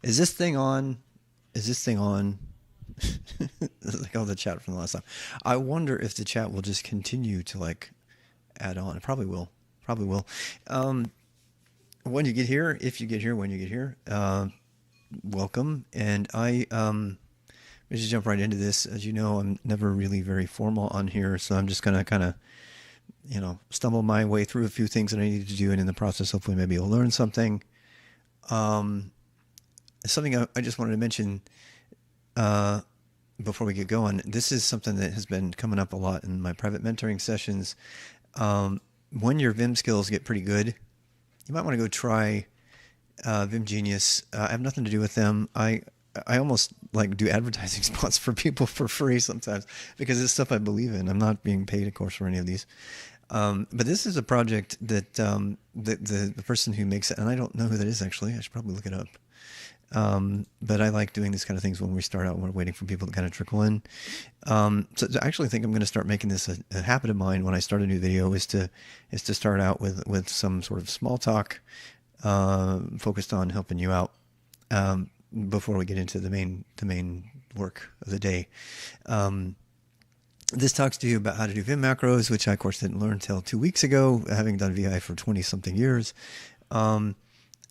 Is this thing on? Is this thing on? Like all the chat from the last time. I wonder if the chat will just continue to like add on. It probably will. Probably will. Um, when you get here, if you get here, when you get here, welcome. And let's just jump right into this. As you know, I'm never really very formal on here, so I'm just gonna kind of stumble my way through a few things that I need to do, and in the process, hopefully, maybe you'll learn something. Um, Something I just wanted to mention uh, before we get going. This is something that has been coming up a lot in my private mentoring sessions. When your Vim skills get pretty good, you might want to go try Vim Genius. I have nothing to do with them. I almost like do advertising spots for people for free sometimes because it's stuff I believe in. I'm not being paid, of course, for any of these. But this is a project that the person who makes it, and I don't know who that is actually. I should probably look it up. But I like doing these kind of things when we start out. We're waiting for people to kind of trickle in. So I actually think I'm going to start making this a habit of mine when I start a new video is to start out with some sort of small talk focused on helping you out before we get into the main work of the day. This talks to you about how to do Vim macros, which I, of course, didn't learn until 2 weeks ago, having done VI for 20-something years.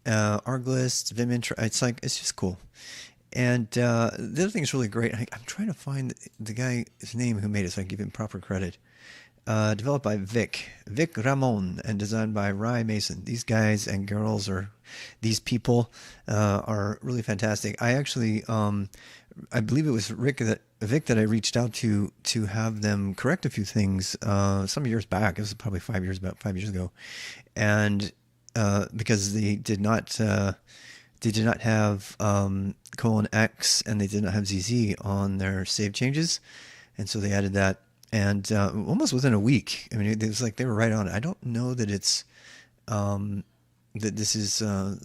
Arg lists, Vim intro, it's just cool. And the other thing is really great. I'm trying to find the guy's name who made it so I can give him proper credit. Developed by Vic Ramon, and designed by Rye Mason. These guys and girls, or these people, are really fantastic. I actually, I believe it was Vic that I reached out to have them correct a few things some years back. It was probably about 5 years ago, and because they did not have :X, and they did not have ZZ on their save changes, and so they added that. And almost within a week, I mean, it was like they were right on it. I don't know that it's that this is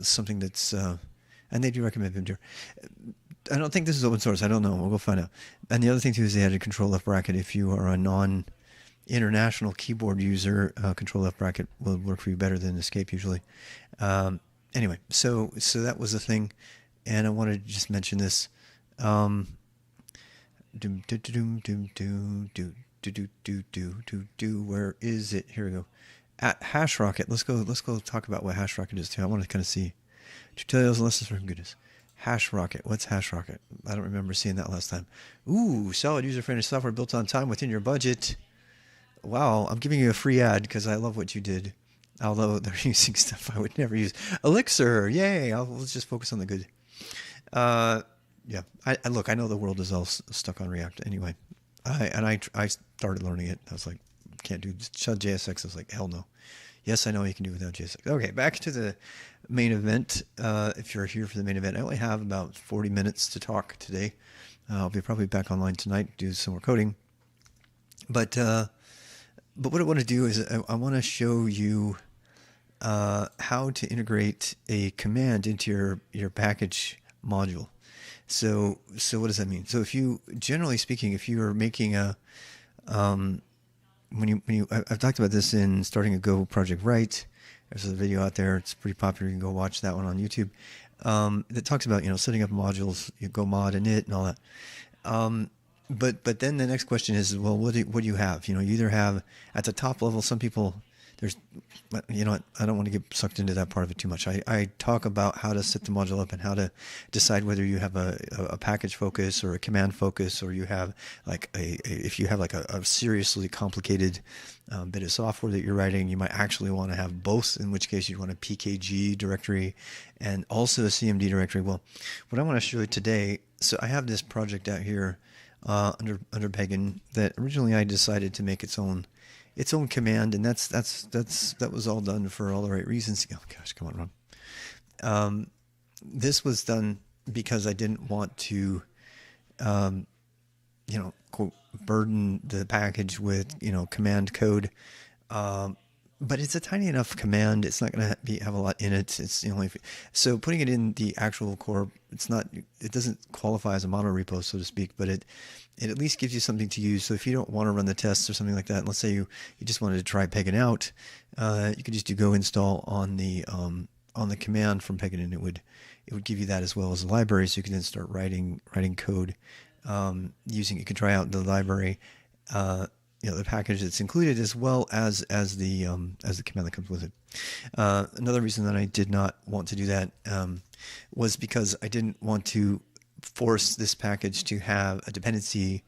something that's, and they do recommend Vimdir. I don't think this is open source. I don't know. We'll go find out. And the other thing too is they added Control Left bracket. If you are a non-international keyboard user, Control Left bracket will work for you better than Escape usually. Anyway, so that was the thing, and I wanted to just mention this. Doom, doom, doom, doom, doom, doom. Where is it? Here we go. At HashRocket. Let's go talk about what HashRocket is too. I want to kind of see tutorials and lessons from goodness. HashRocket. What's HashRocket? I don't remember seeing that last time. Ooh, solid user-friendly software built on time within your budget. Wow, I'm giving you a free ad because I love what you did. Although they're using stuff I would never use. Elixir, yay! Let's just focus on the good. Yeah, I look. I know the world is all stuck on React anyway. I started learning it. I was like, can't do JSX. I was like, hell no. Yes, I know you can do without JSX. Okay, back to the main event. If you're here for the main event, I only have about 40 minutes to talk today. I'll be probably back online tonight, do some more coding. But what I want to do is I want to show you how to integrate a command into your package module. So what does that mean? So if you, generally speaking, if you are making a, I've talked about this in starting a Go project right. There's a video out there. It's pretty popular. You can go watch that one on YouTube. That talks about, setting up modules, you go mod init and all that. But then the next question is, well, what do you have? You either have at the top level, some people, there's, I don't want to get sucked into that part of it too much. I talk about how to set the module up and how to decide whether you have a package focus or a command focus, or you have like if you have like a seriously complicated bit of software that you're writing, you might actually want to have both, in which case you'd want a PKG directory and also a CMD directory. Well, what I want to show you today, so I have this project out here under Pegn that originally I decided to make its own command, and that was all done for all the right reasons. Oh gosh, come on, Ron. This was done because I didn't want to, quote, burden the package with command code. But it's a tiny enough command. It's not going to have a lot in it. It's so putting it in the actual core. It doesn't qualify as a mono repo, so to speak, but it at least gives you something to use. So if you don't want to run the tests or something like that, let's say you just wanted to try Pegn you could just do go install on the command from Pegn, and it would give you that as well as a library, so you can then start writing code using. You can try out the library, the package that's included, as well as the command that comes with it. Another reason that I did not want to do that was because I didn't want to force this package to have a dependency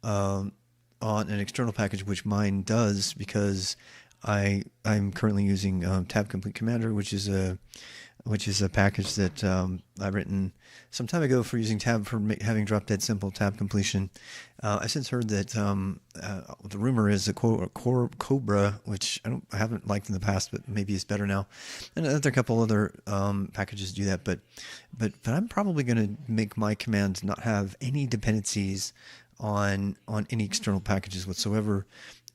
on an external package, which mine does, because I'm currently using tab complete commander, which is a package that I've written some time ago for using tab, for having drop dead simple tab completion. I've since heard that the rumor is that Cobra, which I haven't liked in the past, but maybe it's better now, and there are a couple other packages do that. But I'm probably going to make my command not have any dependencies on any external packages whatsoever.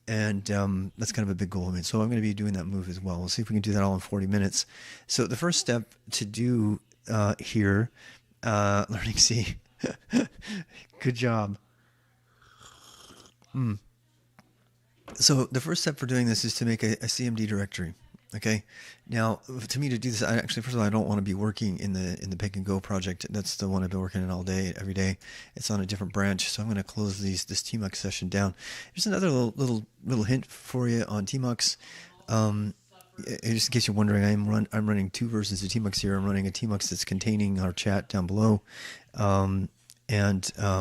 And that's kind of a big goal of mine. So I'm going to be doing that move as well. We'll see if we can do that all in 40 minutes. So the first step to do here, learning C. Good job. So the first step for doing this is to make a CMD directory. Okay. Now, to me, to do this, first of all, I don't want to be working in the pegn-go project. That's the one I've been working in all day, every day. It's on a different branch, so I'm going to close this tmux session down. There's another little hint for you on tmux. Just in case you're wondering, I'm running two versions of tmux here. I'm running a tmux that's containing our chat down below, and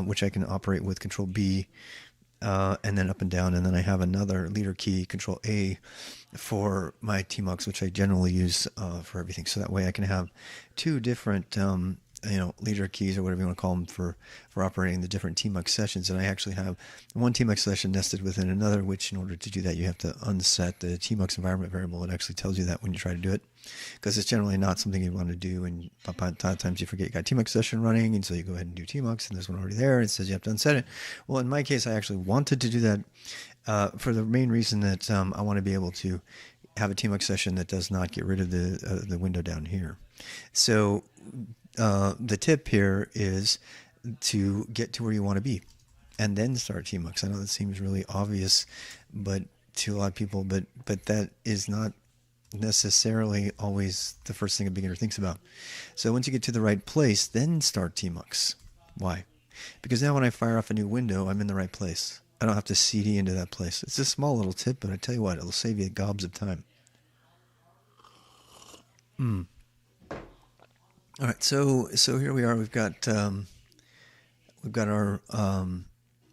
which I can operate with Control B. And then up and down, and then I have another leader key, Control A, for my tmux, which I generally use for everything. So that way I can have two different leader keys, or whatever you want to call them, for operating the different tmux sessions. And I actually have one tmux session nested within another, which in order to do that, you have to unset the tmux environment variable. It actually tells you that when you try to do it, because it's generally not something you want to do, and a lot of times you forget you got tmux session running, and so you go ahead and do tmux, and there's one already there, and it says you have to unset it. Well, in my case, I actually wanted to do that for the main reason that I want to be able to have a tmux session that does not get rid of the window down here. So the tip here is to get to where you want to be and then start tmux. I know that seems really obvious, but to a lot of people, but that is not necessarily always the first thing a beginner thinks about. So once you get to the right place, then start tmux. Why? Because now when I fire off a new window, I'm in the right place. I don't have to CD into that place. It's a small little tip, but I tell you what, it'll save you gobs of time. All right, so here we are. We've got our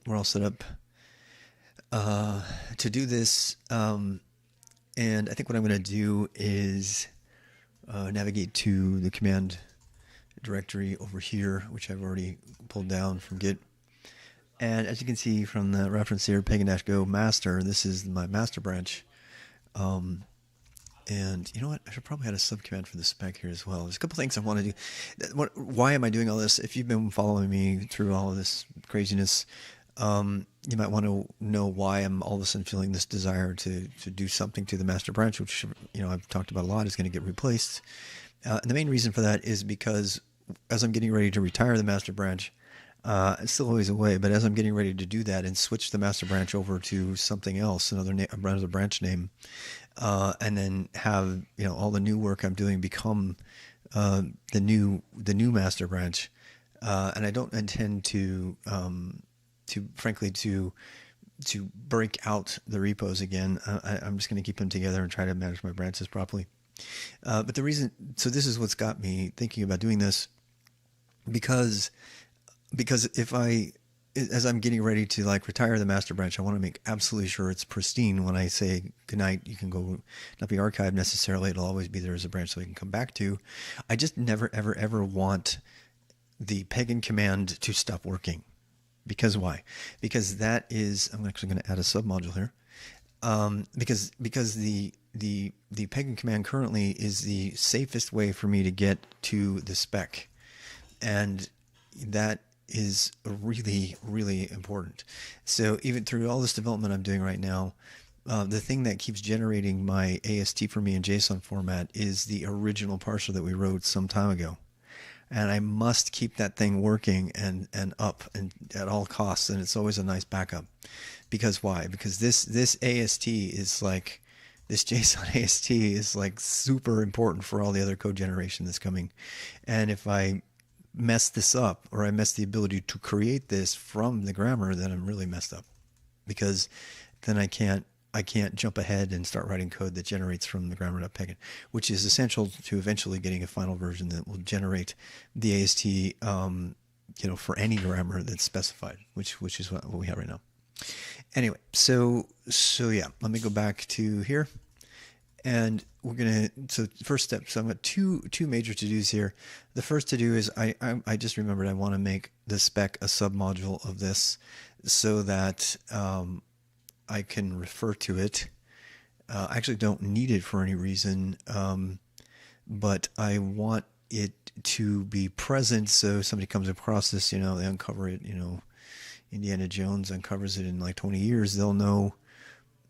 we're all set up to do this, and I think what I'm going to do is navigate to the command directory over here, which I've already pulled down from Git. And as you can see from the reference here, pegn-go master, this is my master branch. And you know what? I should probably add a subcommand for the spec here as well. There's a couple things I want to do. Why am I doing all this? If you've been following me through all of this craziness, you might want to know why I'm all of a sudden feeling this desire to do something to the master branch, which I've talked about a lot, is going to get replaced. And the main reason for that is because as I'm getting ready to retire the master branch, it's still always away, but as I'm getting ready to do that and switch the master branch over to something else, another branch name, and then have all the new work I'm doing become the new master branch, and I don't intend to frankly break out the repos again. I'm just going to keep them together and try to manage my branches properly. But the reason, so this is what's got me thinking about doing this, because as I'm getting ready to retire the master branch, I want to make absolutely sure it's pristine. When I say goodnight, you can go, not be archived necessarily. It'll always be there as a branch so we can come back to. I just never, ever, ever want the pegn command to stop working. Because why? Because that is, I'm actually going to add a submodule here. Because the pegn command currently is the safest way for me to get to the spec. And that is really, really important. So even through all this development I'm doing right now, the thing that keeps generating my AST for me in JSON format is the original parser that we wrote some time ago. And I must keep that thing working and up and at all costs. And it's always a nice backup. Because why? Because this AST is this JSON AST is like super important for all the other code generation that's coming. And if I mess this up, or I mess the ability to create this from the grammar, then I'm really messed up, because then I can't jump ahead and start writing code that generates from the grammar.pegn, which is essential to eventually getting a final version that will generate the AST, for any grammar that's specified, which is what we have right now. Anyway, so yeah, let me go back to here, and we're gonna. So first step. So I've got two major to dos here. The first to do is I just remembered I want to make the spec a submodule of this, so that I can refer to it. I actually don't need it for any reason, but I want it to be present, so if somebody comes across this, they uncover it, Indiana Jones uncovers it in like 20 years, they'll know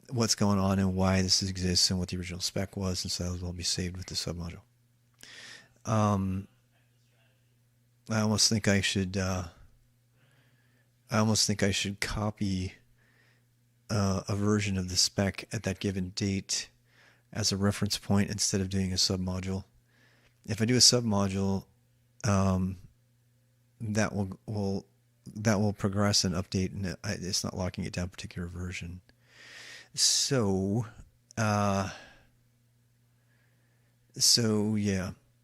what's going on and why this exists and what the original spec was, and so that will be saved with the submodule. I almost think I should copy a version of the spec at that given date as a reference point instead of doing a submodule. If I do a submodule, that will progress and update, and it's not locking it down a particular version. So yeah,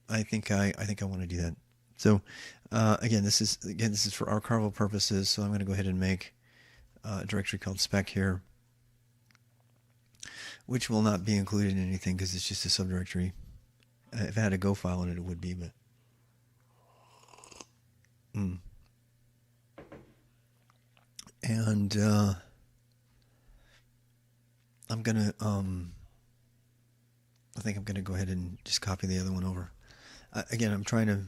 I think I want to do that. So again, this is for archival purposes. So I'm going to go ahead and make a directory called spec here, which will not be included in anything because it's just a subdirectory. If I had a Go file in it, it would be, but and I'm gonna I think I'm gonna go ahead and just copy the other one over. Again, I'm trying to.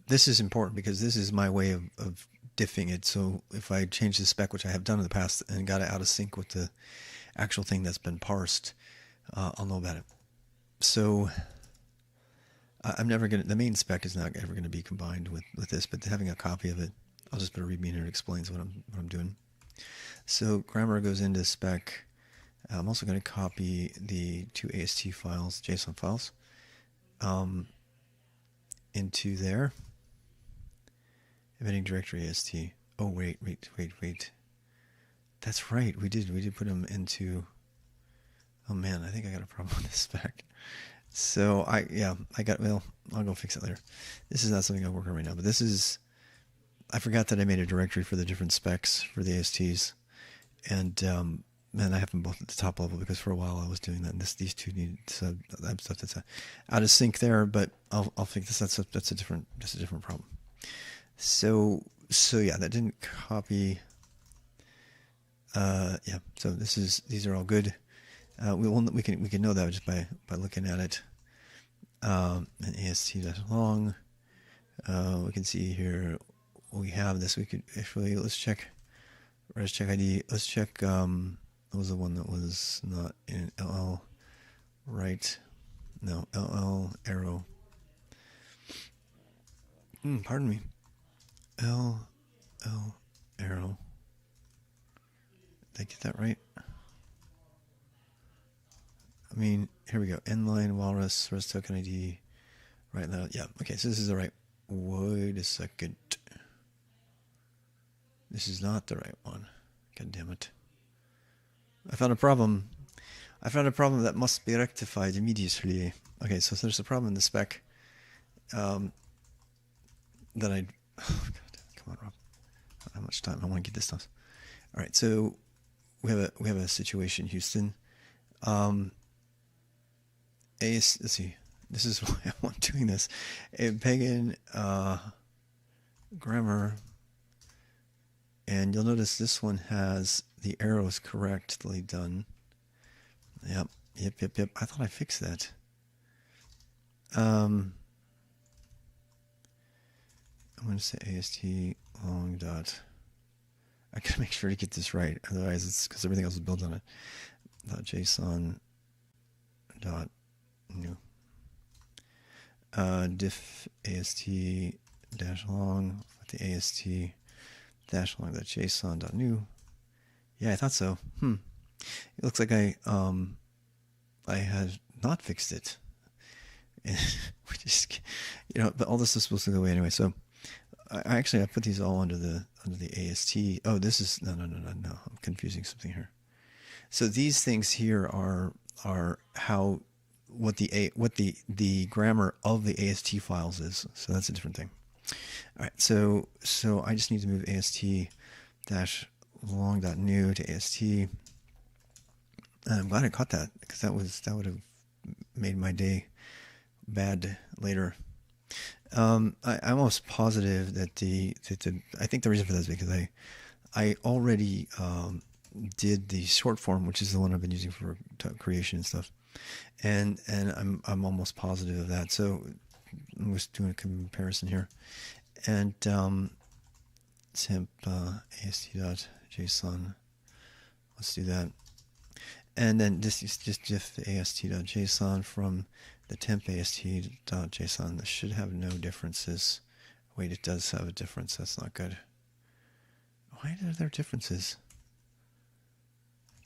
This is important because this is my way of diffing it. So if I change the spec, which I have done in the past, and got it out of sync with the actual thing that's been parsed, I'll know about it. So I'm never gonna. The main spec is not ever gonna be combined with this, but having a copy of it, I'll just put a readme in here. It explains what I'm doing. So grammar goes into spec. I'm also going to copy the two AST files, JSON files, into there. Embedding directory AST. Oh wait. That's right. We did put them into. Oh man, I think I got a problem with this spec. So I'll go fix it later. This is not something I'm working on right now, but this is. I forgot that I made a directory for the different specs for the ASTs, and I have them both at the top level because for a while I was doing that. And these two need stuff that's out of sync there, but I'll fix this. That's a different problem. So yeah, that didn't copy. Yeah. So these are all good. We can know that just by looking at it. And AST dash long. We can see here we have this. We could actually let's check. Let's check ID. Let's check. What was the one that was not in LL? Right. No, LL arrow. Pardon me. LL arrow. Did I get that right? I mean, here we go. Inline walrus rest token ID. Right now, yeah. Okay, so this is the right. Wait a second. This is not the right one. God damn it. I found a problem. That must be rectified immediately. Okay, so there's a problem in the spec that I. Oh God, come on, Rob. How much time? I want to get this done. All right, so we have a situation, Houston. Let's see. This is why I want doing this. A pegn grammar, and you'll notice this one has the arrows correctly done. Yep. I thought I fixed that. I'm going to say AST long dot. I gotta make sure to get this right, otherwise it's because everything else is built on it. .json dot new. Diff AST dash long with the AST dash long .json dot new. Yeah, I thought so. It looks like I I had not fixed it. Which is, but all this is supposed to go away anyway. So I put these all under the AST. Oh, this is no. I'm confusing something here. So these things here are how what the grammar of the AST files is. So that's a different thing. All right. So I just need to move AST dash long.new to AST. And I'm glad I caught that, because that would have made my day bad later. I'm almost positive that I think the reason for that is because I already did the short form, which is the one I've been using for creation and stuff, and I'm almost positive of that. So I'm just doing a comparison here, and temp ast.json. Let's do that, and then just diff the ast.json from the temp ast.json. This should have no differences. Wait, it does have a difference. That's not good. Why are there differences?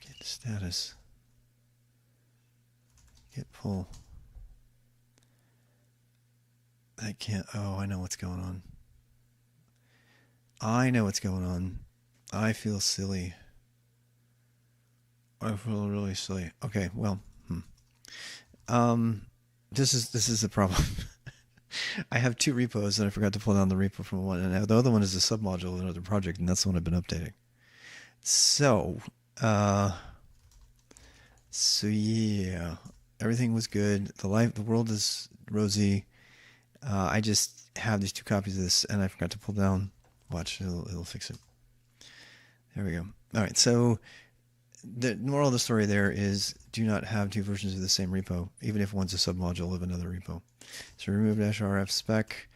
Get status. Get pull. I can't. Oh, I know what's going on. I feel silly. I feel really silly. Okay, well, this is the problem. I have two repos, and I forgot to pull down the repo from one, and the other one is a submodule of another project, and that's the one I've been updating. So yeah, everything was good. The world is rosy. I just have these two copies of this, and I forgot to pull down. Watch, it'll fix it. There we go. All right, so the moral of the story there is do not have two versions of the same repo, even if one's a submodule of another repo. So remove -rf spec.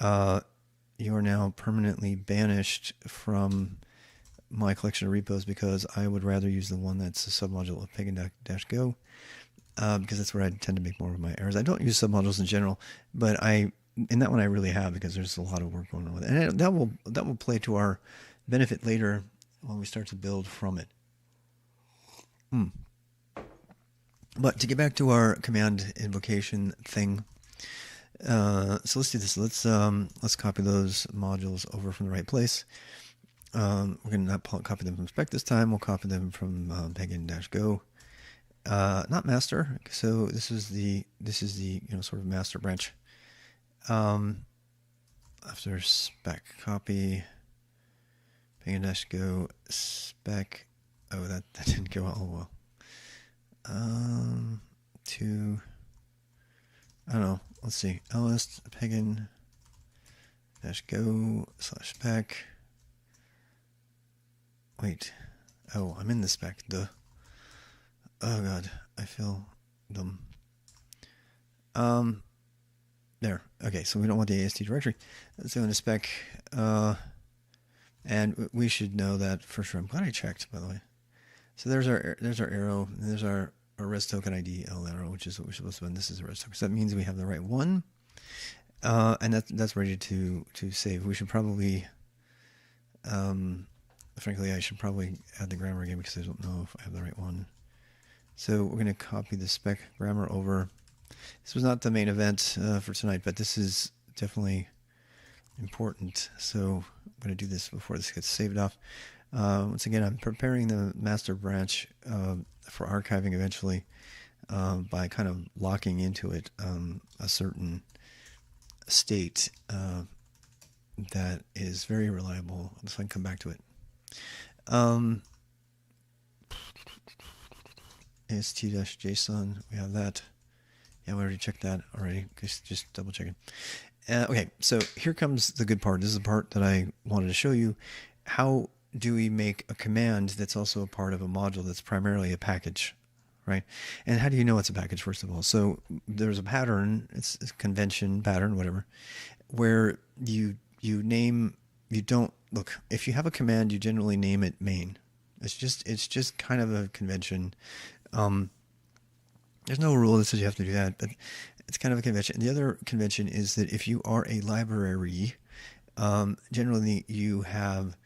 You are now permanently banished from my collection of repos, because I would rather use the one that's a submodule of pegn-go, because that's where I tend to make more of my errors. I don't use submodules in general, but in that one I really have, because there's a lot of work going on with it, and that will play to our benefit later when we start to build from it. But to get back to our command invocation thing, so let's do this. Let's copy those modules over from the right place. We're going to not copy them from spec this time. We'll copy them from pegn-go, not master. So this is the sort of master branch. After spec copy pegn-go spec. Oh, that didn't go all well. To, I don't know. Let's see. ls pegn-go /spec. Wait. Oh, I'm in the spec. Duh. Oh god, I feel dumb. There. Okay, so we don't want the AST directory. So in the spec, and we should know that for sure. I'm glad I checked, by the way. So there's our arrow. And there's our res token ID L arrow, which is what we're supposed to do. And this is a res token. So that means we have the right one, and that's ready to save. We should probably, frankly, I should probably add the grammar again, because I don't know if I have the right one. So we're going to copy the spec grammar over. This was not the main event for tonight, but this is definitely important. So I'm going to do this before this gets saved off. Once again, I'm preparing the master branch for archiving eventually by kind of locking into it a certain state that is very reliable. So I can come back to it. AST-JSON, we have that. Yeah, we already checked that already. Just double checking. Okay, so here comes the good part. This is the part that I wanted to show you. How do we make a command that's also a part of a module that's primarily a package, right? And how do you know it's a package, first of all? So there's a pattern, it's a convention, pattern, whatever, where you don't, look, if you have a command, you generally name it main. It's just kind of a convention. There's no rule that says you have to do that, but it's kind of a convention. The other convention is that if you are a library, generally you have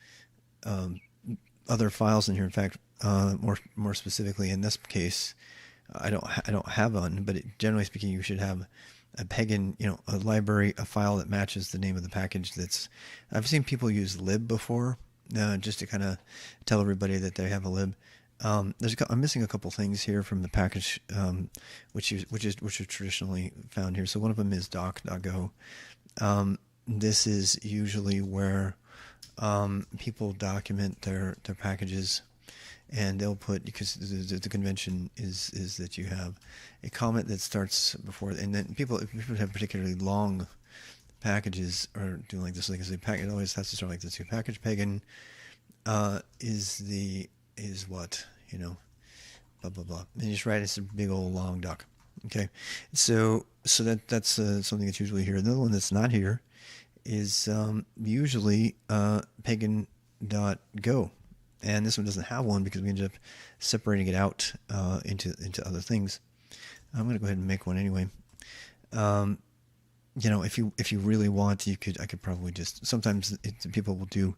other files in here. In fact, more specifically in this case, I don't have one, but generally speaking, you should have a pegin, a library, a file that matches the name of the package. I've seen people use lib before, just to kind of tell everybody that they have a lib. I'm missing a couple things here from the package, which are traditionally found here. So one of them is doc.go. This is usually where people document their packages, and they'll put, because the convention is that you have a comment that starts before, and then people have particularly long packages or doing like this, like I say, it always has to start like this. Your package pegin is what, blah blah blah, and you just write it's a big old long doc. Okay, so that's something that's usually here. Another one that's not here is usually pegn.go, and this one doesn't have one because we ended up separating it out into other things. I'm going to go ahead and make one anyway. If you really want, I could probably just, sometimes people will do,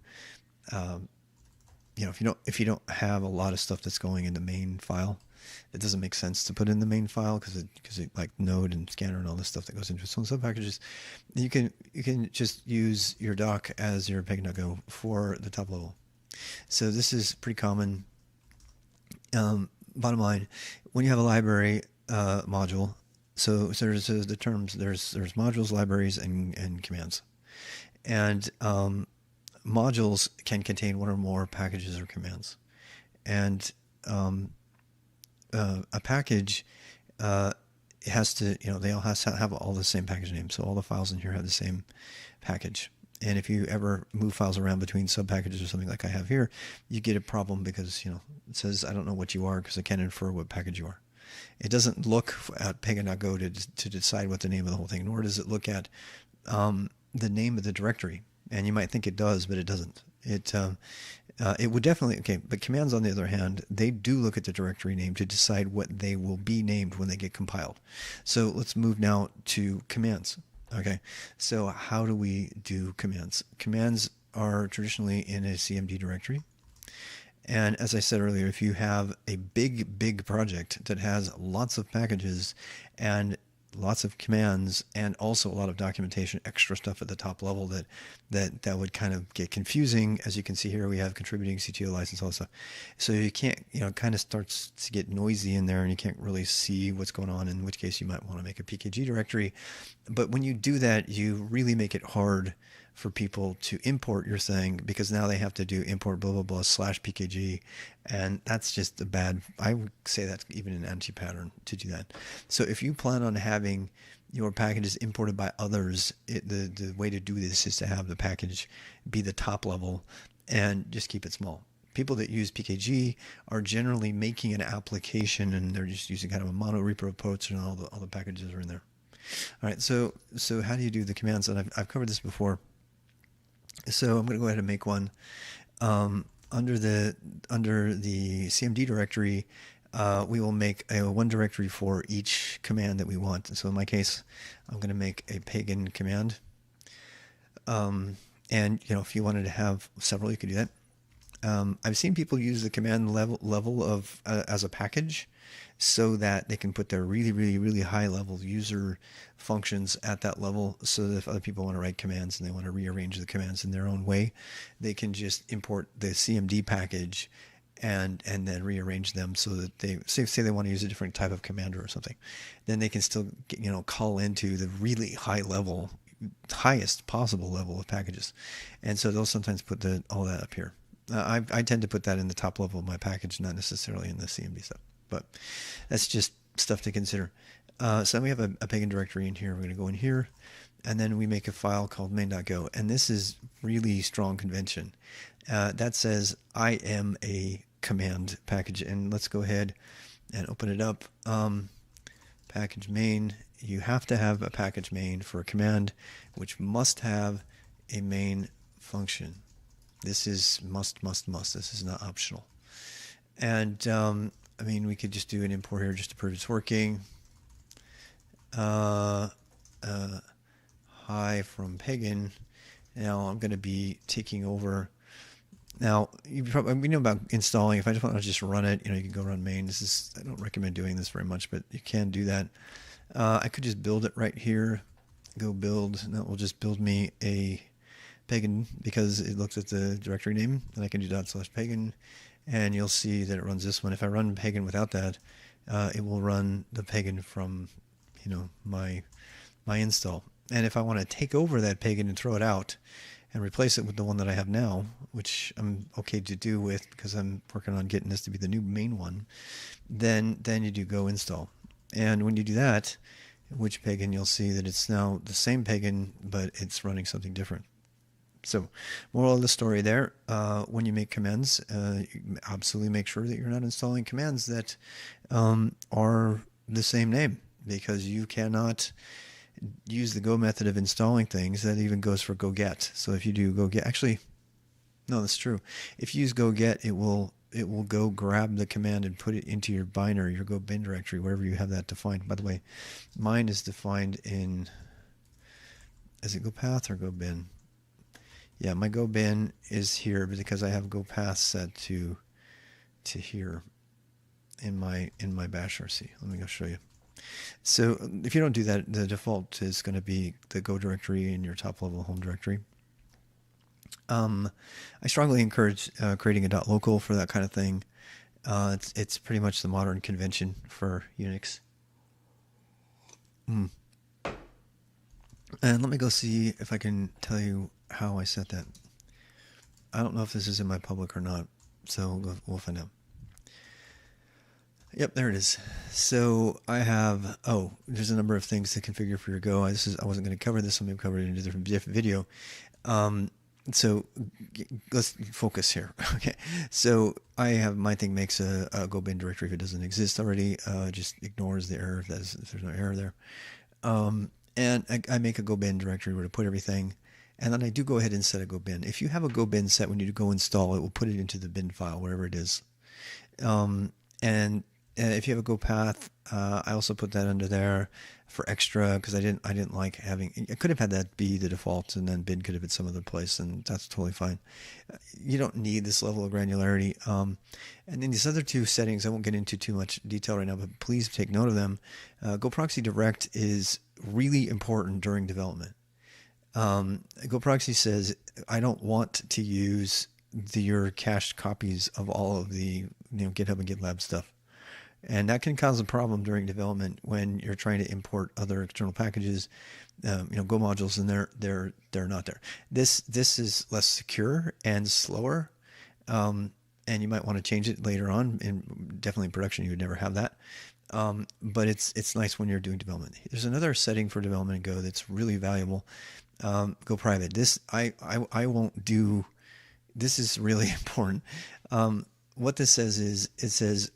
if you don't have a lot of stuff that's going in the main file, it doesn't make sense to put in the main file because it like node and scanner and all this stuff that goes into some sub packages. You can just use your doc as your pegn-go for the top level. So this is pretty common. Bottom line, when you have a library module, so there's the terms, there's modules, libraries, and commands, and modules can contain one or more packages or commands, and a package has to, they all has to have all the same package name. So all the files in here have the same package. And if you ever move files around between sub packages or something like I have here, you get a problem because, it says, I don't know what you are because I can't infer what package you are. It doesn't look at pegn.go to decide what the name of the whole thing, nor does it look at the name of the directory. And you might think it does, but it doesn't. It would definitely, okay, but commands, on the other hand, they do look at the directory name to decide what they will be named when they get compiled. So let's move now to commands. Okay, so how do we do commands? Commands are traditionally in a CMD directory. And as I said earlier, if you have a big project that has lots of packages and lots of commands and also a lot of documentation, extra stuff at the top level that would kind of get confusing. As you can see here, we have contributing CTO license, all this stuff. So you can't, it kind of starts to get noisy in there and you can't really see what's going on, in which case you might want to make a PKG directory. But when you do that, you really make it hard for people to import your thing, because now they have to do import blah blah blah /pkg, and that's just a bad, I would say that's even an anti-pattern to do that. So if you plan on having your packages imported by others, the way to do this is to have the package be the top level and just keep it small. People that use PKG are generally making an application and they're just using kind of a mono repo approach, and all the packages are in there. All right, so how do you do the commands? And I've covered this before. So I'm going to go ahead and make one under the CMD directory. We will make one directory for each command that we want. So in my case, I'm going to make a pegn command. And if you wanted to have several, you could do that. I've seen people use the command level of as a package, so that they can put their really high level user functions at that level, so that if other people want to write commands and they want to rearrange the commands in their own way, they can just import the CMD package and then rearrange them so that they say they want to use a different type of commander or something, then they can still call into the really high level, highest possible level of packages. And so they'll sometimes put all that up here. I tend to put that in the top level of my package, not necessarily in the CMD stuff. But that's just stuff to consider. So we have a pegn directory in here. We're going to go in here, and then we make a file called main.go. And this is really strong convention. That says I am a command package. And let's go ahead and open it up. Package main. You have to have a package main for a command, which must have a main function. This is must. This is not optional. And we could just do an import here just to prove it's working. Hi from pegn. Now I'm going to be taking over Now, you probably we know about installing. If I just want to just run it, you can go run main. I don't recommend doing this very much, but you can do that. I could just build it right here. Go build, and that will just build me a pegn because it looks at the directory name. Then I can do /pegn, and you'll see that it runs this one. If I run pegn without that, it will run the pegn from, my install. And if I want to take over that pegn and throw it out and replace it with the one that I have now, which I'm okay to do with because I'm working on getting this to be the new main one, then you do go install. And when you do that, which pegn, you'll see that it's now the same pegn, but it's running something different. So, moral of the story there, when you make commands, absolutely make sure that you're not installing commands that are the same name, because you cannot use the go method of installing things. That even goes for go get. So if you do go get, actually, no, that's true. If you use go get, it will go grab the command and put it into your binary, your go bin directory, wherever you have that defined. By the way, mine is defined in, is it go path or go bin? Yeah, my go bin is here because I have go path set to here in my bash RC. Let me go show you. So if you don't do that, the default is going to be the go directory in your top level home directory. I strongly encourage creating a .local for that kind of thing. It's pretty much the modern convention for Unix. And let me go see if I can tell you how I set that. I don't know if this is in my public or not, so we'll find out. Yep, there it is. So I have, there's a number of things to configure for your Go. I wasn't going to cover this. I'm going to cover it in a different video. So let's focus here. Okay. So I have, my thing makes a go bin directory if it doesn't exist already. Just ignores the error if there's no error there. And I make a go bin directory where to put everything. And then I do go ahead and set a go bin. If you have a go bin set, when you go install, it will put it into the bin file, wherever it is. And if you have a go path, I also put that under there for extra, because I didn't like having, I could have had that be the default, and then bin could have been some other place, and that's totally fine. You don't need this level of granularity. And then these other two settings, I won't get into too much detail right now, but please take note of them. Go proxy direct is really important during development. Go proxy says, I don't want to use your cached copies of all of the GitHub and GitLab stuff. And that can cause a problem during development when you're trying to import other external packages, Go modules, and they're not there. This is less secure and slower, and you might want to change it later on. And definitely in production, you would never have that. But it's nice when you're doing development. There's another setting for development in Go that's really valuable. Go private. This I won't do. This is really important. What this says is, it says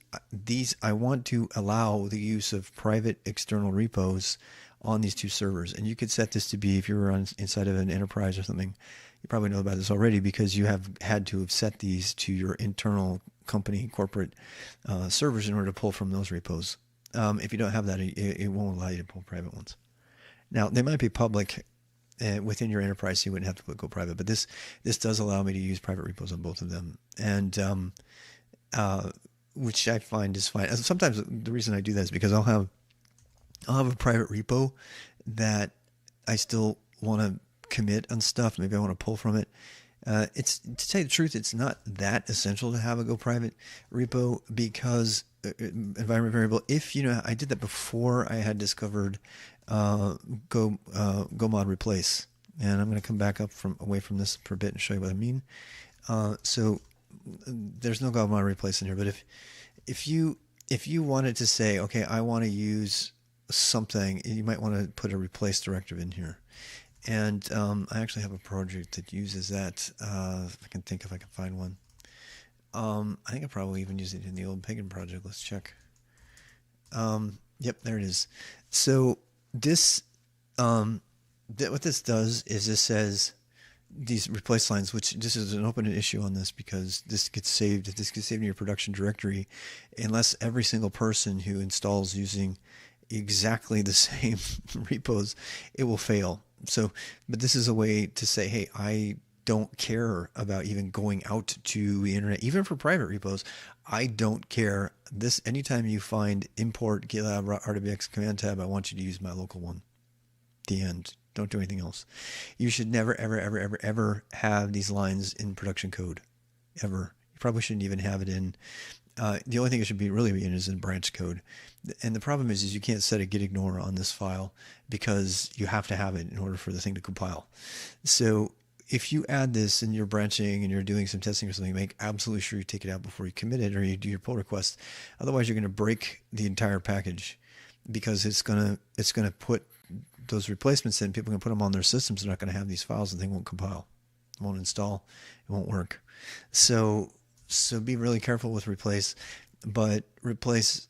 I want to allow the use of private external repos on these two servers. And you could set this to be, if you're inside of an enterprise or something, you probably know about this already, because you have had to have set these to your internal company corporate servers in order to pull from those repos. If you don't have that, it won't allow you to pull private ones. Now, they might be public within your enterprise, so you wouldn't have to put go private, but this does allow me to use private repos on both of them, and which I find is fine. Sometimes the reason I do that is because I'll have a private repo that I still want to commit on stuff. Maybe I want to pull from it. It's, to tell you the truth, it's not that essential to have a go private repo, because environment variable, if I did that before I had discovered go mod replace, and I'm going to come back up away from this for a bit and show you what I mean. So there's no go mod replace in here, but if you wanted to say, okay, I want to use something, you might want to put a replace directive in here. And I actually have a project that uses that. If I can think, if I can find one. I think I probably even used it in the old pegn project. Let's check. Yep, there it is. So this, what this does is this says these replace lines, which this is an open issue on this, because this gets saved in your production directory, unless every single person who installs using exactly the same repos, it will fail. So, but this is a way to say, hey, I don't care about even going out to the internet, even for private repos. I don't care. This anytime you find import GitLab RWX command tab, I want you to use my local one. The end. Don't do anything else. You should never, ever, ever, ever, ever have these lines in production code, ever. You probably shouldn't even have it in. The only thing it should be really be in is in branch code. And the problem is you can't set a git ignore on this file because you have to have it in order for the thing to compile. So if you add this and you're branching and you're doing some testing or something, make absolutely sure you take it out before you commit it or you do your pull request. Otherwise, you're going to break the entire package because it's gonna put those replacements in. People can put them on their systems. They're not going to have these files and they won't compile, it won't install, it won't work. So be really careful with replace, but replace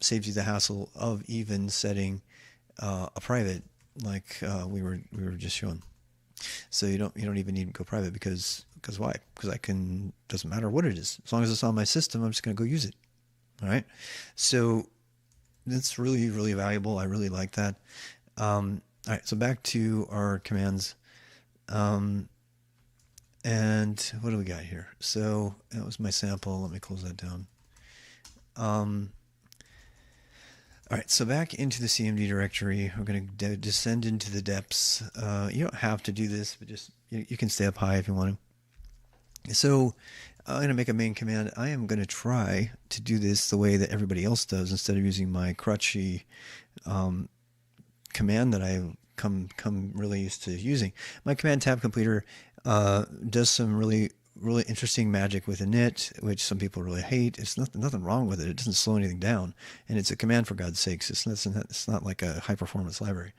saves you the hassle of even setting a private like we were just showing. So you don't even need to go private because why? Because doesn't matter what it is, as long as it's on my system, I'm just going to go use it. All right. So that's really, really valuable. I really like that. All right. So back to our commands. And what do we got here? So that was my sample. Let me close that down. All right, so back into the CMD directory. We're going to descend into the depths. You don't have to do this, but just you can stay up high if you want to. So I'm going to make a main command. I am going to try to do this the way that everybody else does instead of using my crutchy command that I come really used to using. My command tab completer does some really interesting magic with init, which some people really hate. It's nothing wrong with it. It doesn't slow anything down, and it's a command for God's sakes. It's not like a high performance library.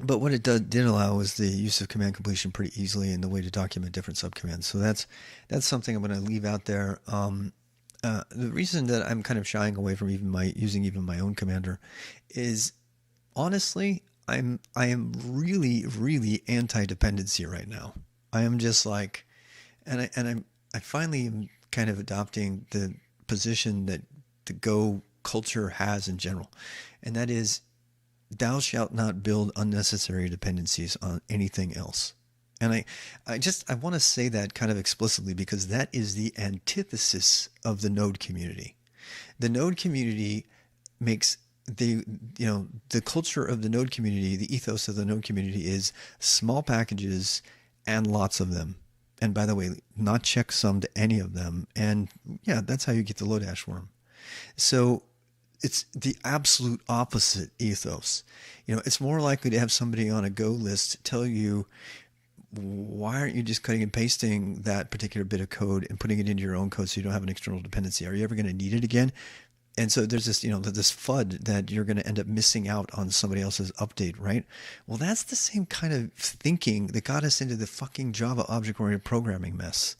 But what it did allow was the use of command completion pretty easily and the way to document different subcommands. So that's something I'm going to leave out there. The reason that I'm kind of shying away from using my own commander is honestly, I am really, really anti-dependency right now. I am just like, I finally am kind of adopting the position that the Go culture has in general, and that is, thou shalt not build unnecessary dependencies on anything else. And I want to say that kind of explicitly because that is the antithesis of the Node community. The Node community makes the culture of the Node community, the ethos of the Node community is small packages and lots of them. And by the way, not checksum to any of them. And yeah, that's how you get the Lodash worm. So it's the absolute opposite ethos. It's more likely to have somebody on a Go list tell you, why aren't you just cutting and pasting that particular bit of code and putting it into your own code so you don't have an external dependency? Are you ever going to need it again? And so there's this, this FUD that you're going to end up missing out on somebody else's update, right? Well, that's the same kind of thinking that got us into the fucking Java object-oriented programming mess,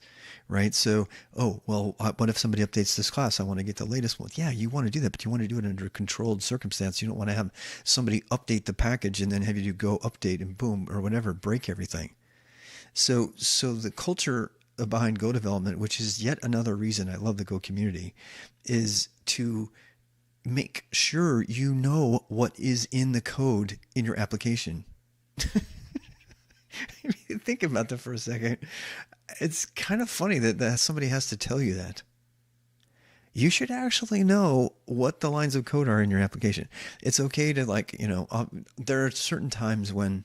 right? So, what if somebody updates this class? I want to get the latest one. Yeah, you want to do that, but you want to do it under a controlled circumstance. You don't want to have somebody update the package and then have you go update and boom, or whatever, break everything. So the culture behind Go development, which is yet another reason I love the Go community, is to make sure you know what is in the code in your application. Think about that for a second. It's kind of funny that somebody has to tell you that. You should actually know what the lines of code are in your application. It's okay to there are certain times when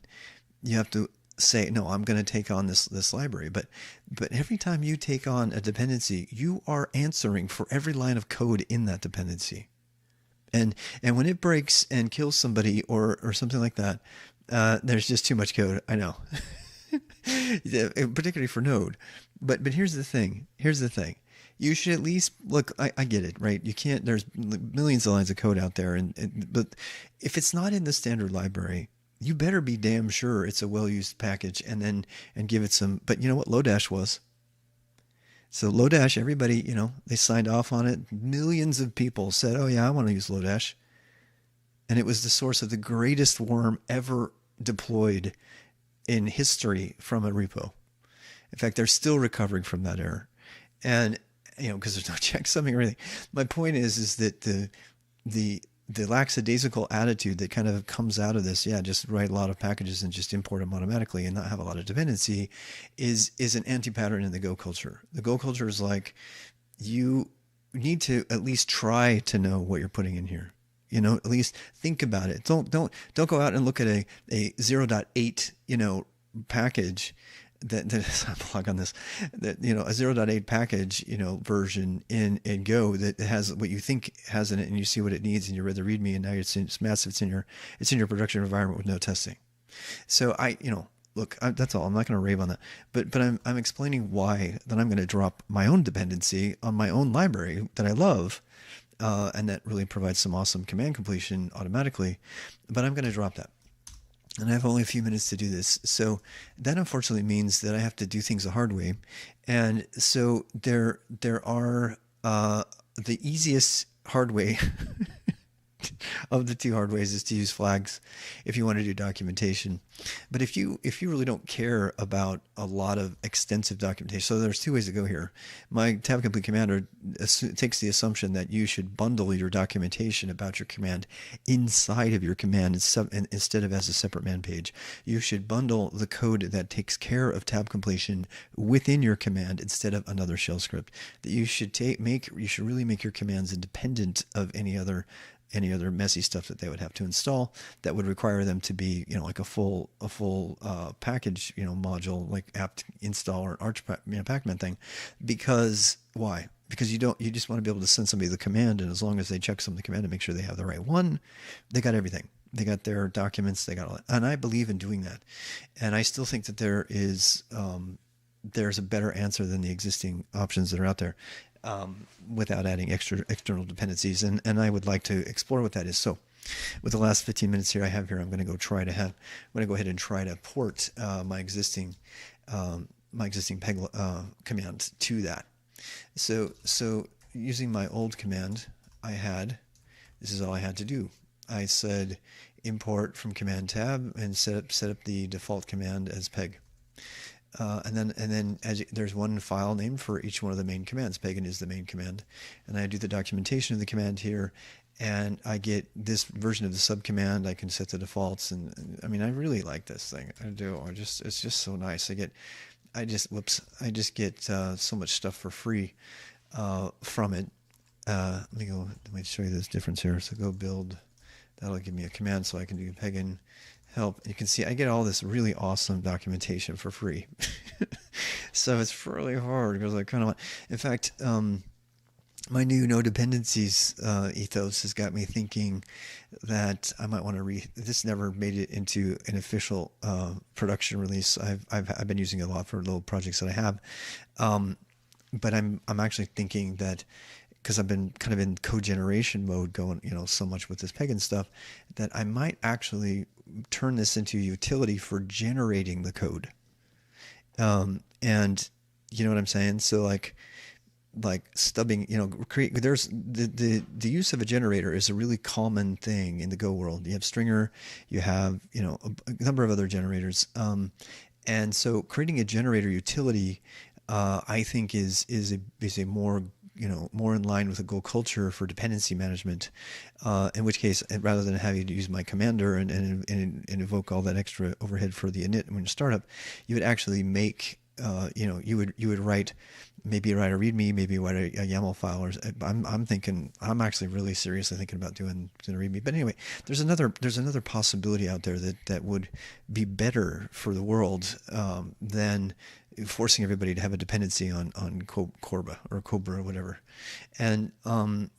you have to say, no, I'm going to take on this library. But every time you take on a dependency, you are answering for every line of code in that dependency. And when it breaks and kills somebody or something like that, there's just too much code. I know, particularly for Node. But here's the thing. You should at least look. I get it, right? You can't. There's millions of lines of code out there, but if it's not in the standard library, you better be damn sure it's a well-used package, and give it some. But you know what Lodash was? So Lodash, everybody, they signed off on it. Millions of people said, "Oh yeah, I want to use Lodash," and it was the source of the greatest worm ever deployed in history from a repo. In fact, they're still recovering from that error, and because there's no checksumming or anything. My point is that the the lackadaisical attitude that kind of comes out of this, yeah, just write a lot of packages and just import them automatically and not have a lot of dependency, is an anti-pattern in the Go culture. The Go culture is like, you need to at least try to know what you're putting in here. At least think about it. Don't go out and look at a 0.8 package that is a plug on this, that a 0.8 package version in Go that has what you think has in it, and you see what it needs, and you read the README, and now it's massive. It's in your production environment with no testing. So look, that's all. I'm not going to rave on that, but I'm explaining why that I'm going to drop my own dependency on my own library that I love, and that really provides some awesome command completion automatically. But I'm going to drop that. And I have only a few minutes to do this. So that unfortunately means that I have to do things the hard way. And so there are the easiest hard way of the two hard ways is to use flags if you want to do documentation. But if you really don't care about a lot of extensive documentation, so there's two ways to go here. My tab complete commander takes the assumption that you should bundle your documentation about your command inside of your command instead of as a separate man page. You should bundle the code that takes care of tab completion within your command instead of another shell script. That you should really make your commands independent of any other messy stuff that they would have to install that would require them to be, like a full package, module, like apt install or arch pacman thing. Because why? Because you just want to be able to send somebody the command, and as long as they check some of the command to make sure they have the right one, they got everything. They got their documents, they got all that. And I believe in doing that. And I still think that there's a better answer than the existing options that are out there. Without adding external dependencies, and I would like to explore what that is. So, with the last 15 minutes here I have here, I'm going to go ahead and try to port my existing peg command to that. So using my old command, this is all I had to do. I said import from command tab and set up the default command as peg. And then there's one file name for each one of the main commands. Pegn is the main command, and I do the documentation of the command here, and I get this version of the subcommand. I can set the defaults, and I mean, I really like this thing. I do. It's just so nice. I just get so much stuff for free from it. Let me show you this difference here. So go build. That'll give me a command so I can do pegn help. You can see I get all this really awesome documentation for free. So it's really hard because I kind of want, in fact, my new no dependencies ethos has got me thinking that I might want to this never made it into an official production release. I've been using it a lot for little projects that I have, but I'm actually thinking that, because I've been kind of in code generation mode going, so much with this pegn stuff, that I might actually turn this into a utility for generating the code. And you know what I'm saying? So like stubbing, there's the use of a generator is a really common thing in the Go world. You have Stringer, you have, a number of other generators. And so creating a generator utility, I think is a more more in line with the Go culture for dependency management, in which case, rather than having to use my commander and invoke all that extra overhead for the init when you start up, you would actually make, you would write a README, maybe write a YAML file, or I'm actually really seriously thinking about doing a README. But anyway, there's another possibility out there that would be better for the world than forcing everybody to have a dependency on Corba or Cobra or whatever, and and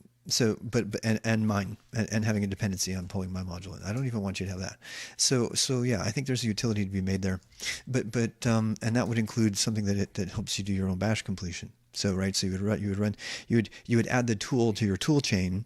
mine, and having a dependency on pulling my module in. I don't even want you to have that. So yeah, I think there's a utility to be made there, but and that would include something that helps you do your own bash completion. So so you would add the tool to your tool chain,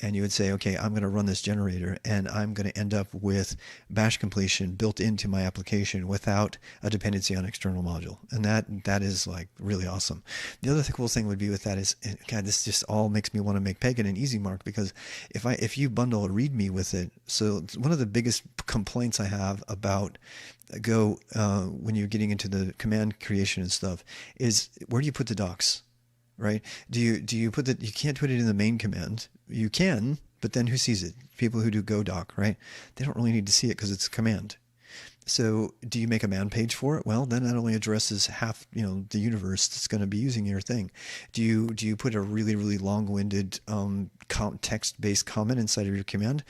and you would say, okay, I'm going to run this generator, and I'm going to end up with bash completion built into my application without a dependency on external module. And that is like really awesome. The other cool thing would be with that is, God, this just all makes me want to make pegn an easy mark, because if you bundle a README with it, so one of the biggest complaints I have about Go when you're getting into the command creation and stuff is, where do you put the docs? Right? Do you put you can't put it in the main command. You can, but then who sees it? People who do Go doc, right? They don't really need to see it because it's a command. So do you make a man page for it? Well, then that only addresses half, the universe that's going to be using your thing. Do you put a really, really long-winded text-based comment inside of your command?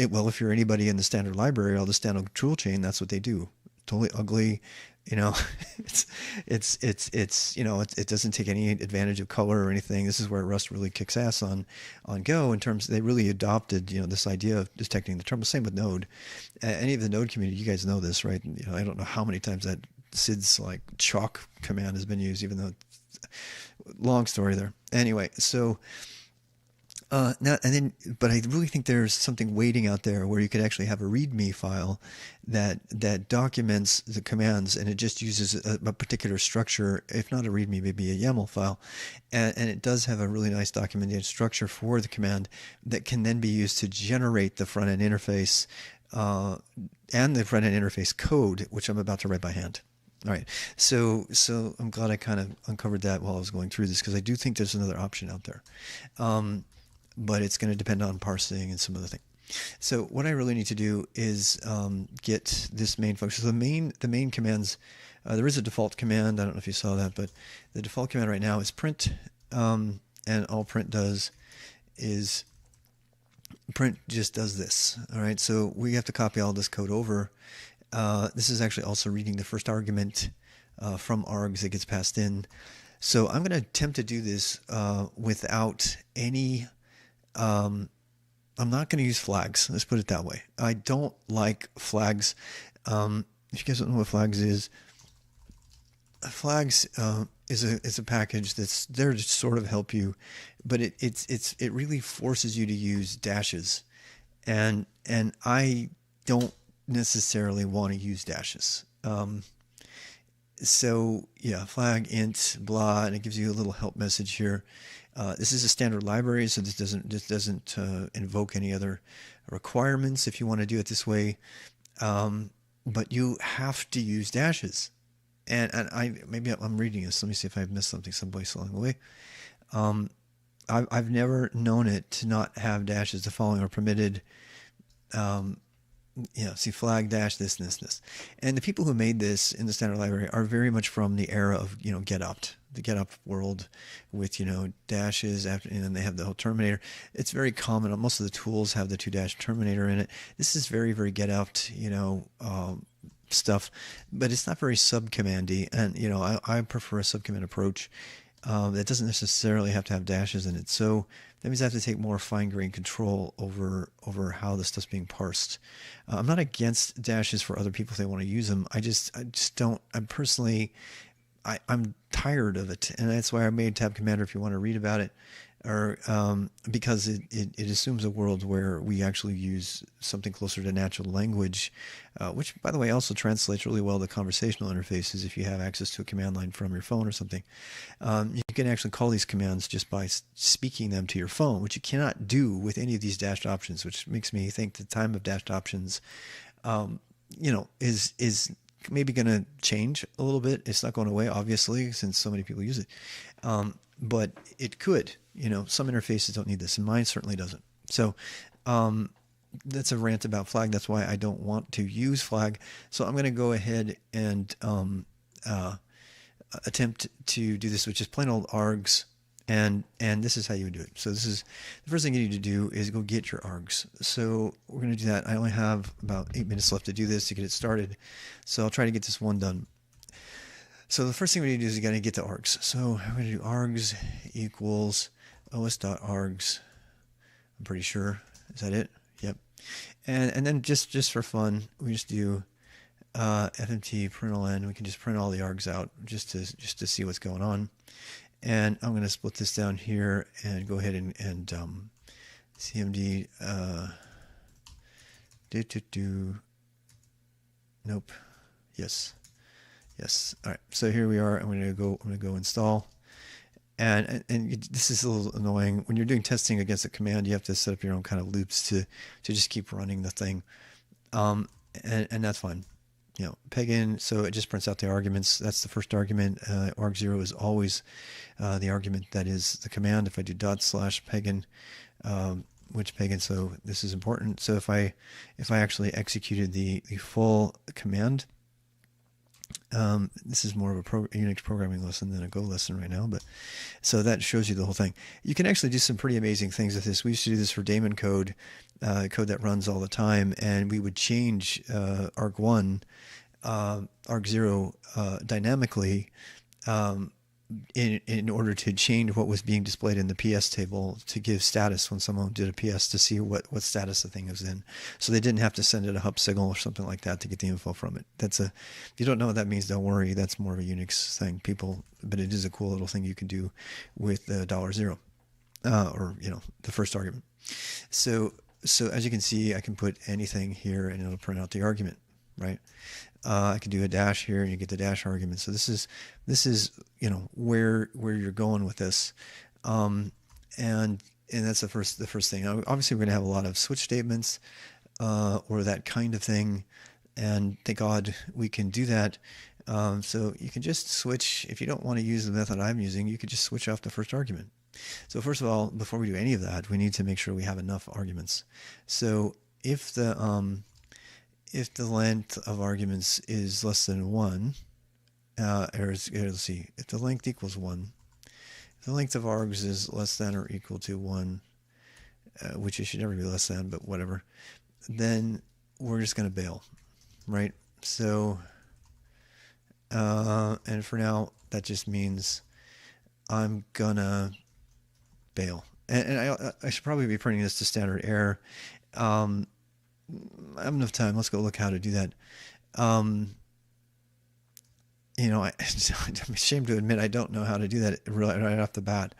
Well, if you're anybody in the standard library or the standard tool chain, that's what they do. Totally ugly, it's it doesn't take any advantage of color or anything. This is where Rust really kicks ass on Go in terms they really adopted this idea of detecting the terminal. Same with Node. Any of the Node community, you guys know this, right? I don't know how many times that SID's like chalk command has been used, even though long story there. Anyway, so. But I really think there's something waiting out there where you could actually have a README file that documents the commands, and it just uses a particular structure, if not a README, maybe a YAML file, and it does have a really nice documented structure for the command that can then be used to generate the front end interface and the front end interface code, which I'm about to write by hand. All right, so I'm glad I kind of uncovered that while I was going through this, because I do think there's another option out there. But it's going to depend on parsing and some other thing. So what I really need to do is get this main function. So the main commands, there is a default command. I don't know if you saw that, but the default command right now is print, and all print does is print just does this. All right, so we have to copy all this code over. This is actually also reading the first argument from args that gets passed in. So I'm going to attempt to do this without any. I'm not going to use flags. Let's put it that way. I don't like flags. If you guys don't know what flags is, flags is a package that's there to sort of help you, but it really forces you to use dashes, and I don't necessarily want to use dashes. So yeah, flag int blah, and it gives you a little help message here. This is a standard library, so this doesn't invoke any other requirements if you want to do it this way. But you have to use dashes, and maybe I'm reading this. Let me see if I've missed something someplace along the way. I've never known it to not have dashes. The following are permitted. See flag dash this, and the people who made this in the standard library are very much from the era of getopt, the getopt world, with dashes after, and then they have the whole terminator. It's very common. Most of the tools have the 2- terminator in it. This is very, very getopt stuff, but it's not very subcommandy, and I prefer a subcommand approach that doesn't necessarily have to have dashes in it. So that means I have to take more fine-grained control over how this stuff's being parsed. I'm not against dashes for other people if they want to use them. I just don't. I'm tired of it, and that's why I made Tab Commander if you want to read about it, or because it assumes a world where we actually use something closer to natural language, which, by the way, also translates really well to conversational interfaces. If you have access to a command line from your phone or something, you can actually call these commands just by speaking them to your phone, which you cannot do with any of these dashed options, which makes me think the time of dashed options, is maybe going to change a little bit. It's not going away, obviously, since so many people use it. But it could, some interfaces don't need this, and mine certainly doesn't. So that's a rant about flag. That's why I don't want to use flag. So I'm going to go ahead and attempt to do this with just plain old args, and this is how you would do it. So this is the first thing you need to do is go get your args. So we're going to do that. I only have about 8 minutes left to do this to get it started, so I'll try to get this one done. So the first thing we need to do is to get the args. So I'm going to do args equals os.args. I'm pretty sure. Is that it? Yep. And then just for fun, we just do fmt println. We can just print all the args out just to see what's going on. And I'm going to split this down here and go ahead and cmd nope. Yes. All right. So here we are. I'm going to go install. And this is a little annoying. When you're doing testing against a command, you have to set up your own kind of loops to just keep running the thing. And that's fine. Pegin, so it just prints out the arguments. That's the first argument. arg0 is always the argument that is the command. If I do /pegin, which pegn. So this is important. So if I actually executed the full command, this is more of a Unix programming lesson than a Go lesson right now, but so that shows you the whole thing. You can actually do some pretty amazing things with this. We used to do this for daemon code, code that runs all the time, and we would change arg1, arg0 dynamically in order to change what was being displayed in the PS table to give status when someone did a PS to see what status the thing was in. So they didn't have to send it a hub signal or something like that to get the info from it. If you don't know what that means, don't worry. That's more of a Unix thing, but it is a cool little thing you can do with the $0, or the first argument. So as you can see, I can put anything here and it'll print out the argument, right? I can do a dash here and you get the dash argument. So this is where you're going with this, and that's the first thing. Now, obviously, we're going to have a lot of switch statements or that kind of thing, and thank God we can do that. So you can just switch if you don't want to use the method I'm using. You could just switch off the first argument. So first of all, before we do any of that, we need to make sure we have enough arguments. So if the length of arguments is less than 1, let's see, if the length equals 1, if the length of args is less than or equal to 1, which it should never be less than, but whatever, then we're just going to bail, right? So, and for now, that just means I'm going to bail. And I should probably be printing this to standard error. I have enough time. Let's go look how to do that. I'm ashamed to admit I don't know how to do that right off the bat.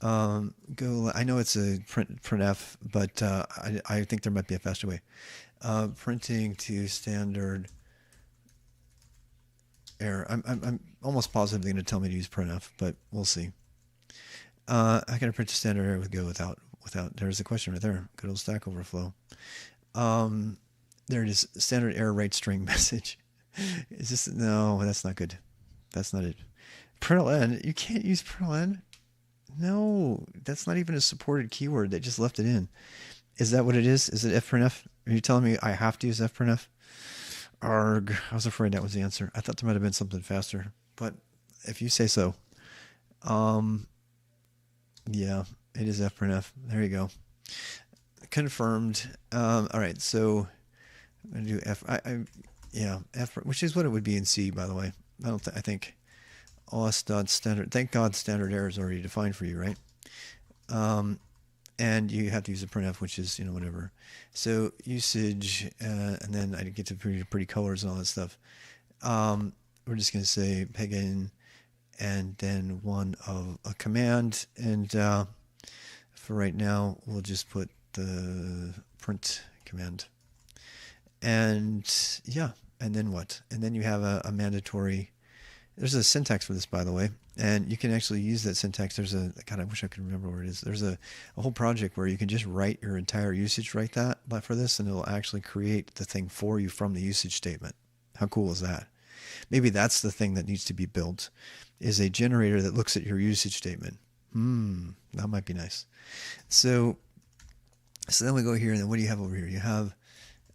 I know it's a printf, but I think there might be a faster way. Printing to standard error. I'm almost positive they're going to tell me to use printf, but we'll see. I can print to standard error with Go without. There's a question right there. Good old Stack Overflow. There it is. Standard error write string message. Is this? No, that's not good. That's not it. println. You can't use println. No, that's not even a supported keyword. They just left it in. Is that what it is? Is it fprintf? Are you telling me I have to use fprintf? Arg. I was afraid that was the answer. I thought there might have been something faster, but if you say so, yeah, it is fprintf. There you go. Confirmed. All right, so I'm gonna do f, which is what it would be in C, by the way. I think os.standard. Thank God standard error is already defined for you, right? And you have to use a printf, which is whatever. So usage, and then I get to pretty colors and all that stuff. We're just gonna say pegn, and then one of a command, and for right now we'll just put the print command. And yeah, and then what? And then you have a mandatory. There's a syntax for this, by the way, and you can actually use that syntax. There's God, I wish I could remember where it is. There's a whole project where you can just write your entire usage for this, and it'll actually create the thing for you from the usage statement. How cool is that? Maybe that's the thing that needs to be built, is a generator that looks at your usage statement. That might be nice. So then we go here, and then what do you have over here? You have,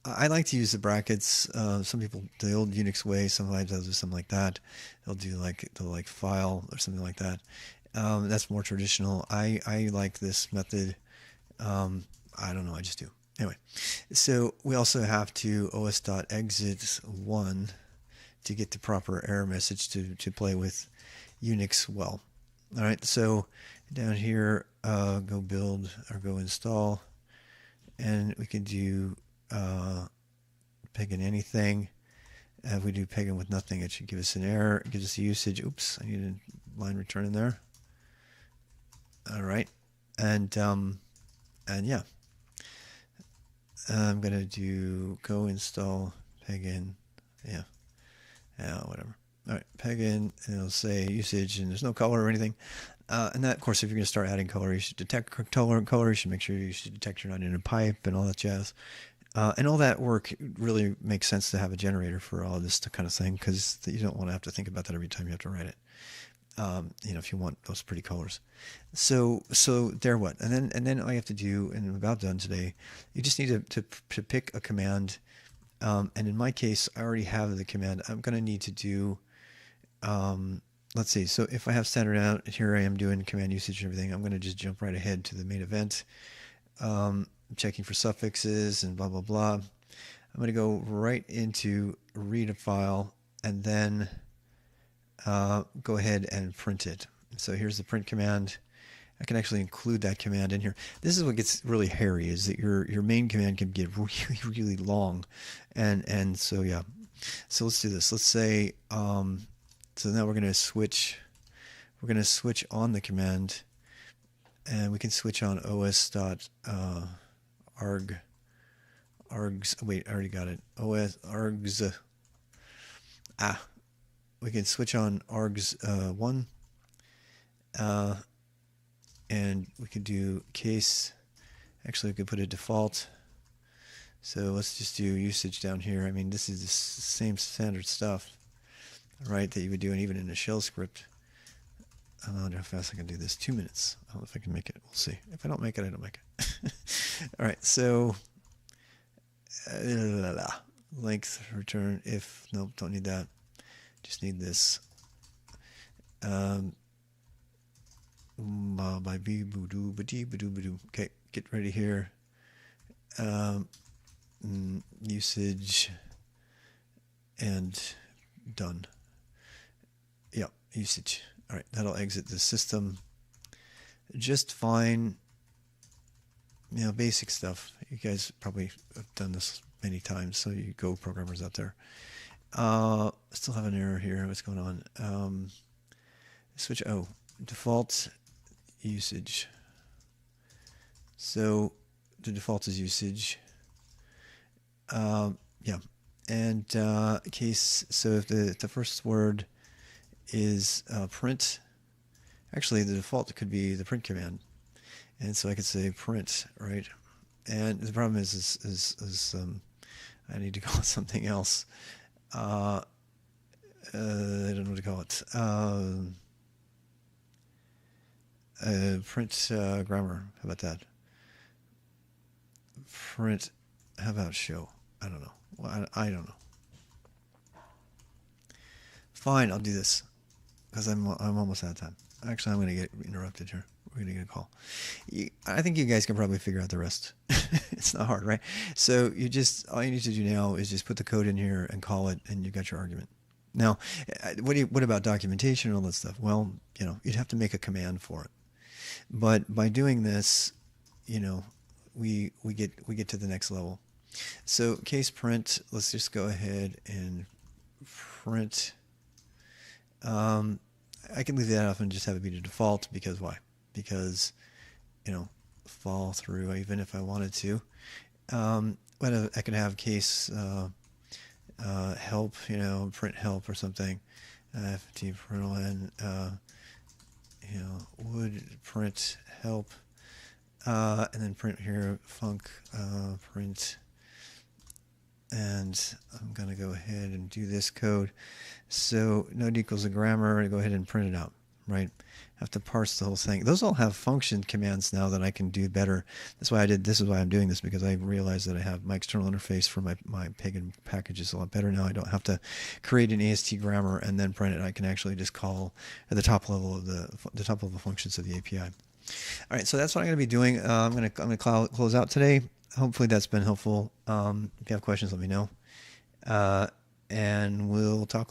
I like to use the brackets. Some people, the old Unix way, sometimes they'll do something like that. They'll do like file or something like that. That's more traditional. I like this method. I don't know, I just do. Anyway, so we also have to os.exit1 to get the proper error message to play with Unix well. All right, so down here, go build or go install, and we can do pegn anything. If we do pegn with nothing, it should give us an error. It gives us a usage. Oops, I need a line return in there. All right, and yeah, I'm gonna do go install pegn. Yeah, whatever. All right, pegn, and it'll say usage, and there's no color or anything. And that, of course, if you're going to start adding color, you should detect color. You should make sure you should detect you're not in a pipe and all that jazz. And all that work really makes sense to have a generator for all this kind of thing, because you don't want to have to think about that every time you have to write it. if you want those pretty colors. So there what, and then all you have to do, and I'm about done today, you just need to pick a command. And in my case, I already have the command. I'm going to need to do, let's see. So if I have standard out, here I am doing command usage and everything. I'm going to just jump right ahead to the main event, checking for suffixes and blah, blah, blah. I'm going to go right into read a file and then go ahead and print it. So here's the print command. I can actually include that command in here. This is what gets really hairy, is that your main command can get really, really long. And so, yeah. So let's do this. Let's say, so now we're going to switch on the command, and we can switch on os.arg. Wait, I already got it. args. We can switch on args 1. And we could do case. Actually, we could put a default. So let's just do usage down here. I mean, this is the same standard stuff, right, that you would do even in a shell script. I don't know how fast I can do this. 2 minutes. I don't know if I can make it. We'll see. If I don't make it, I don't make it. All right, so length return if, nope, don't need that. Just need this. Okay, get ready here. Usage and done. Yeah, usage. All right, that'll exit the system just fine. Basic stuff. You guys probably have done this many times, so you Go programmers out there. Still have an error here. What's going on? Switch. Oh, default usage. So the default is usage. Yeah, and case. So if the first word is print, actually the default could be the print command, and so I could say print, right? And the problem is I need to call it something else. I don't know what to call it. Print grammar. How about that? Print. How about show? I don't know. Well, I don't know. Fine, I'll do this because I'm almost out of time. Actually, I'm going to get interrupted here. We're going to get a call. I think you guys can probably figure out the rest. It's not hard, right? So all you need to do now is just put the code in here and call it, and you got your argument. Now, what about documentation and all that stuff? Well, you'd have to make a command for it. But by doing this, we get to the next level. So case print, let's just go ahead and print. I can leave that off and just have it be the default, because why? Because, fall through even if I wanted to. But I could have case help, print help or something. ft println, would print help, and then print here func print. And I'm going to go ahead and do this code. So node equals a grammar, and go ahead and print it out, right? Have to parse the whole thing. Those all have function commands now that I can do better. That's why this is why I'm doing this, because I realized that I have my external interface for my pegn packages a lot better now. I don't have to create an AST grammar and then print it. I can actually just call at the top level of the top level functions of the API. All right, so that's what I'm going to be doing. I'm going to close out today. Hopefully that's been helpful. If you have questions, let me know. And we'll talk later.